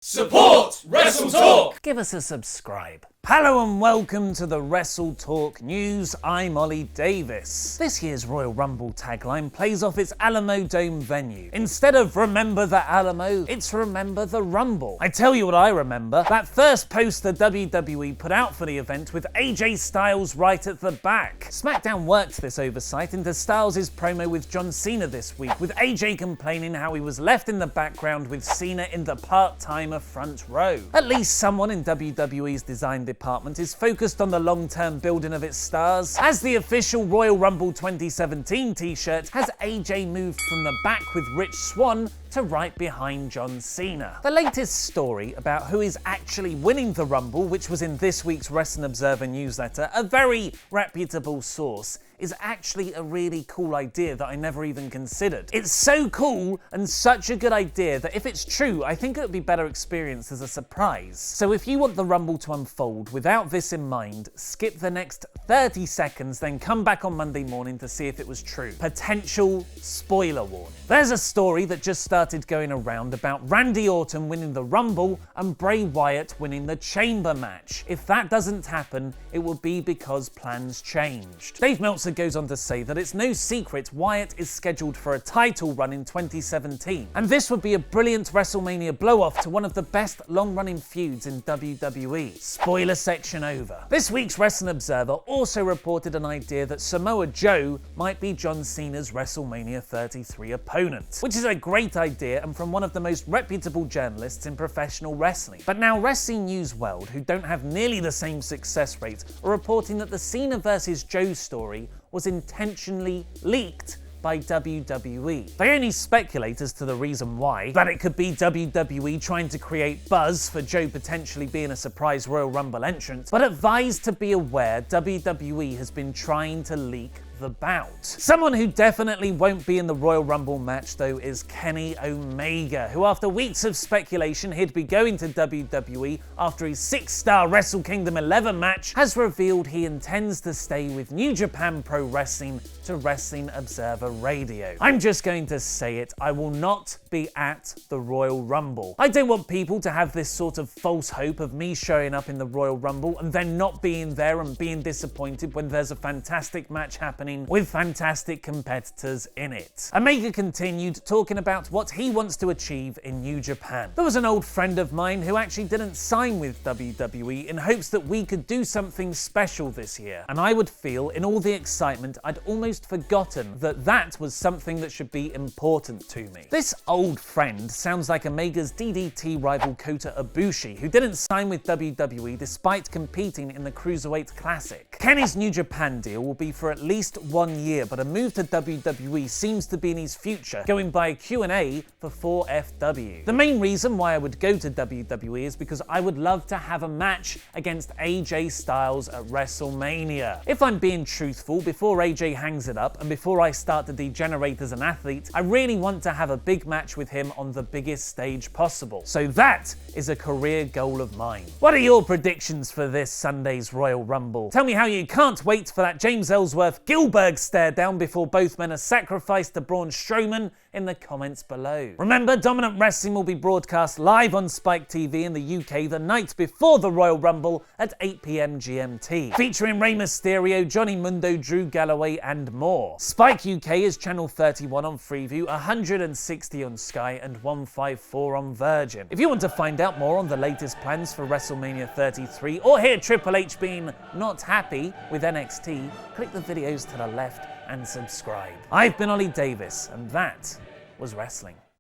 Support WrestleTalk! Give us a subscribe. Hello and welcome to the WrestleTalk News. I'm Ollie Davis. This year's Royal Rumble tagline plays off its Alamo Dome venue. Instead of Remember the Alamo, it's Remember the Rumble. I tell you what I remember, that first poster WWE put out for the event with AJ Styles right at the back. SmackDown worked this oversight into Styles' promo with John Cena this week, with AJ complaining how he was left in the background with Cena in the part-timer front row. At least someone in WWE's design department is focused on the long-term building of its stars, as the official Royal Rumble 2017 t-shirt has AJ moved from the back with Rich Swann to right behind John Cena. The latest story about who is actually winning the Rumble, which was in this week's Wrestling Observer newsletter, a very reputable source, is actually a really cool idea that I never even considered. It's so cool and such a good idea that if it's true, I think it would be better experienced as a surprise. So if you want the Rumble to unfold without this in mind, skip the next 30 seconds, then come back on Monday morning to see if it was true. Potential spoiler warning. There's a story that just started going around about Randy Orton winning the Rumble and Bray Wyatt winning the Chamber match. If that doesn't happen, it will be because plans changed. Dave Meltzer goes on to say that it's no secret Wyatt is scheduled for a title run in 2017, and this would be a brilliant WrestleMania blow-off to one of the best long-running feuds in WWE. Spoiler section over. This week's Wrestling Observer also reported an idea that Samoa Joe might be John Cena's WrestleMania 33 opponent, which is a great idea and from one of the most reputable journalists in professional wrestling. But now Wrestling News World, who don't have nearly the same success rate, are reporting that the Cena versus Joe story was intentionally leaked by WWE. They only speculate as to the reason why, that it could be WWE trying to create buzz for Joe potentially being a surprise Royal Rumble entrant, but advised to be aware WWE has been trying to leak the bout. Someone who definitely won't be in the Royal Rumble match though is Kenny Omega, who after weeks of speculation he'd be going to WWE after his 6-star Wrestle Kingdom 11 match, has revealed he intends to stay with New Japan Pro Wrestling to Wrestling Observer Radio. I'm just going to say it, I will not be at the Royal Rumble. I don't want people to have this sort of false hope of me showing up in the Royal Rumble and then not being there and being disappointed when there's a fantastic match happening with fantastic competitors in it. Omega continued talking about what he wants to achieve in New Japan. There was an old friend of mine who actually didn't sign with WWE in hopes that we could do something special this year, and I would feel in all the excitement I'd almost forgotten that that was something that should be important to me. This old friend sounds like Omega's DDT rival Kota Ibushi, who didn't sign with WWE despite competing in the Cruiserweight Classic. Kenny's New Japan deal will be for at least 1 year, but a move to WWE seems to be in his future, going by a Q&A for 4FW. The main reason why I would go to WWE is because I would love to have a match against AJ Styles at WrestleMania. If I'm being truthful, before AJ hangs it up and before I start to degenerate as an athlete, I really want to have a big match with him on the biggest stage possible. So that is a career goal of mine. What are your predictions for this Sunday's Royal Rumble? Tell me how you can't wait for that James Ellsworth Gilbert stare down before both men are sacrificed to Braun Strowman in the comments below. Remember, Dominant Wrestling will be broadcast live on Spike TV in the UK the night before the Royal Rumble at 8 p.m. GMT, featuring Rey Mysterio, Johnny Mundo, Drew Galloway and more. Spike UK is channel 31 on Freeview, 160 on Sky and 154 on Virgin. If you want to find out more on the latest plans for WrestleMania 33 or hear Triple H being not happy with NXT, click the videos to the left and subscribe. I've been Ollie Davis, and that was wrestling.